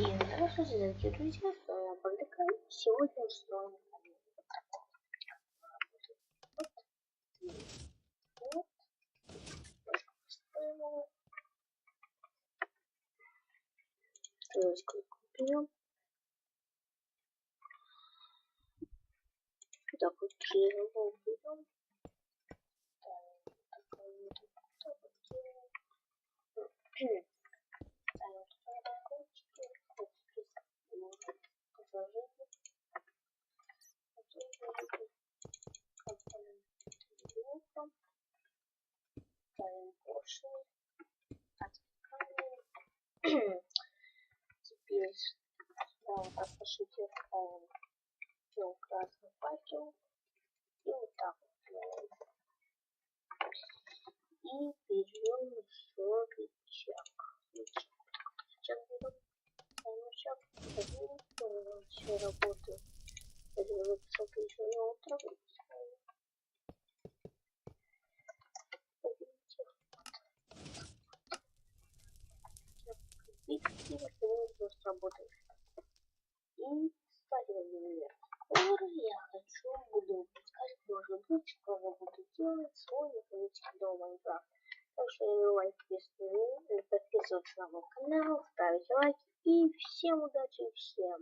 И здравствуйте, дорогие друзья, с вами Багдыка. Сегодня устроим берем. Так вот, его берем. Теперь вот так пошите ставим красный факел и вот так вот. И берем еще рычаг. Рычаг берем. Рычаг все работает. Рычаг еще не утро. И вот работает. И ставим вверх. Я буду выпускать, может быть, что я буду делать свой непривычный дом Майнкрафт. Так что не забывайте подписываться на мой канал, ставить лайки и всем удачи всем!